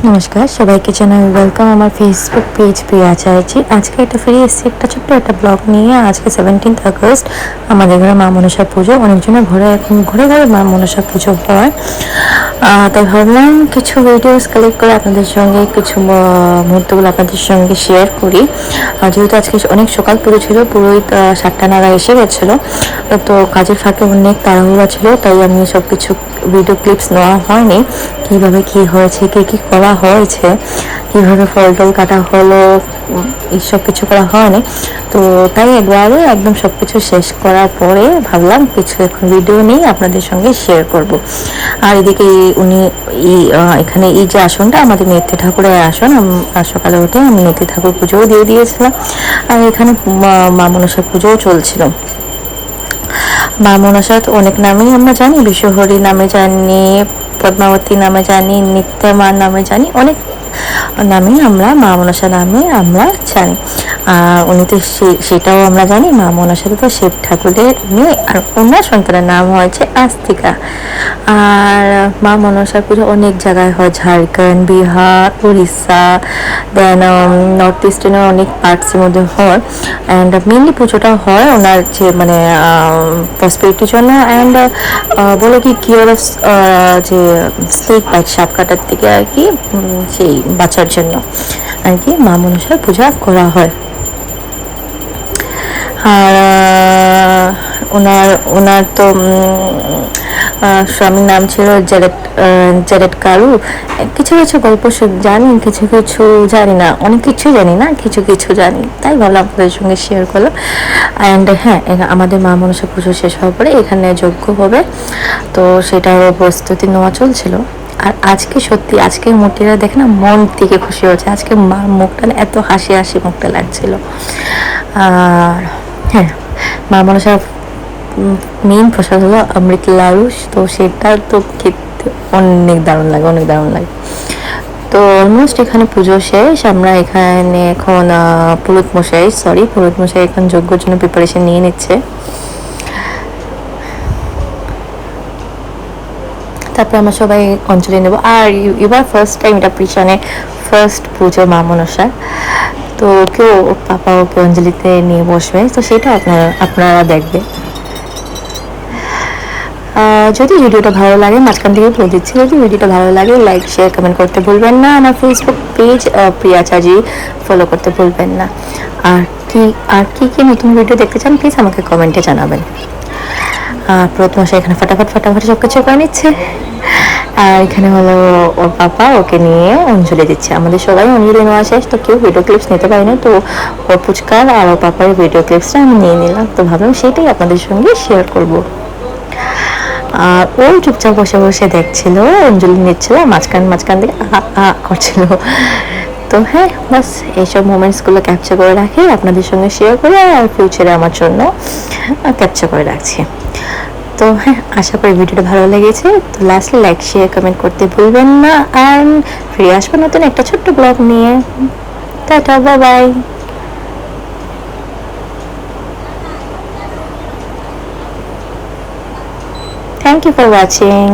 নমস্কার সবাইকে জানাই ওয়েলকাম আমার ফেসবুক পেজ প্রিয়া আচার্যি। আজকে একটা ফিরে এসেছি একটা ছোট্ট একটা ব্লগ নিয়ে। আজকে 17th আগস্ট আমাদের ঘরে মা মনসা পুজো। অনেকজনের ঘরে এখন ঘরে ঘরে মা মনসা পুজো হয়। তাই ভাবলাম কিছু ভিডিওস কালেক্ট করে আপনাদের সঙ্গে কিছু মুহূর্তগুলো আপনাদের সঙ্গে শেয়ার করি। যেহেতু আজকে অনেক সকাল পুজো ছিল, পুরোই 7টা নাগাদ এসে গেছিলো, তো কাজের ফাঁকে অনেক তাড়াহুড়া ছিল, তাই আমি সব কিছু ভিডিও ক্লিপস নেওয়া হয়নি। কীভাবে কী হয়েছে, কী করা হয়েছে, কীভাবে ফল টল কাটা হলো, এইসব কিছু করা হয়নি। তো তাই একবারে একদম সব কিছু শেষ করার পরে ভাবলাম কিছু এখন ভিডিও নিয়ে আপনাদের সঙ্গে শেয়ার করব। আর এদিকে উনি এখানে এই যে আসনটা আমাদের নেত্রী ঠাকুরের আসন, সকালে উঠে আমি নেত্রী ঠাকুর পুজোও দিয়ে দিয়েছিলাম। আর এখানে মা মনসা পুজোও চলছিল। মা মনসা তো অনেক নামেই আমরা জানি, বিশ্বহরি নামে জানি, পদ্মাবতী নামে জানি, নিত্যমার নামে জানি, অনেক নামেই আমরা মা মনসা নামে আমরা জানি। আর উনি তো সেটাও আমরা জানি মা মনসা তো শিব ঠাকুরের মেয়ে, আর ওনার সন্তানের নাম হয়েছে আস্তিকা। আর মা মনসা পুজো অনেক জায়গায় হয়, ঝাড়খণ্ড, বিহার, উড়িষ্যা, দেন নর্থ ইস্টার্নের অনেক পার্টসের মধ্যে হয়। অ্যান্ড মেনলি পুজোটা হয় ওনার যে মানে প্রসপেরিটির জন্য, অ্যান্ড বলে কি কিওর অফ যে স্নেক বাইট, সাপ কাটার থেকে আর কি, সেই বাঁচার জন্য আর কি মা মনসার পূজা করা হয়। আর ওনার ওনার তো স্বামীর নাম ছিল জ্যারেড কারু। কিছু কিছু গল্প জানি, কিছু কিছু জানি না, অনেক কিছু জানি না, কিছু কিছু জানি, তাই ভাবলাম আপনাদের সঙ্গে শেয়ার করলাম। অ্যান্ড হ্যাঁ, আমাদের মা মনসা পুজো শেষ হওয়ার পরে এখানে যজ্ঞ হবে, তো সেটারও প্রস্তুতি নেওয়া চলছিল। আর আজকে সত্যি আজকের মূর্তিটা দেখে না মন থেকে খুশি হচ্ছে। আজকে মার মুখটা এত হাসি হাসি মুখটা লাগছিল। আর হ্যাঁ, মা মনসার মেইন প্রসাদ হলো অমৃত লাড়ু, তো সেটা তো খেতে অনেক দারুণ লাগে, অনেক দারুণ লাগে। তো অলমোস্ট এখানে পুজো শেষ। আমরা এখানে এখন পুরোহিত মশাই এখন যজ্ঞের জন্য প্রিপারেশন নিয়ে নিচ্ছে। তারপরে আমরা সবাই অঞ্জলি নেব। আর এবার ফার্স্ট টাইম এটা পিছনে ফার্স্ট পুজো মা মনসার, তো কেউ পাপা ওকে অঞ্জলিতে নিয়ে বসবে, তো সেটা আপনারা দেখবে। যদি ভিডিওটা ভালো লাগে, মাঝখান থেকে বলে দিচ্ছি, যদি ভিডিওটা ভালো লাগে লাইক শেয়ার কমেন্ট করতে ভুলবেন না। আমার ফেসবুক পেজ প্রিয়া আচার্যি ফলো করতে ভুলবেন না। আর কি নতুন ভিডিও দেখতে চান প্লিজ আমাকে কমেন্টে জানাবেন। প্রথমে এখানে ফটাফট সব কিছু করে নিচ্ছে। আর এখানে হলো ওর পাপা ওকে নিয়ে অঞ্জলি দিচ্ছে। আমাদের সবাই অঞ্জলি নেওয়া শেষ, তো কেউ ভিডিও ক্লিপস নিতে পারি না, তো ওর পুচকার আর ওর পাপার ভিডিও ক্লিপসটা আমি নিয়ে নিলাম। তো ভাবলাম সেটাই আপনাদের সঙ্গে শেয়ার করব। আর ওই চুপচাপ বসে বসে দেখছিল, অঞ্জলি নিচ্ছিল, মাঝখান থেকে করছিল। তো হ্যাঁ, বাস এইসব মোমেন্টসগুলো ক্যাপচার করে রাখি, আপনাদের সঙ্গে শেয়ার করে, আর ফিউচারে আমার জন্য ক্যাপচার করে রাখছি। তো হ্যাঁ, আশা করি ভিডিওটা ভালো লেগেছে। তো লাস্টলি লাইক শেয়ার কমেন্ট করতে ভুলবেন না। আর ফিরে আসবো নতুন একটা ছোট্ট ব্লগ নিয়ে। Tata, bye bye. Thank you for watching.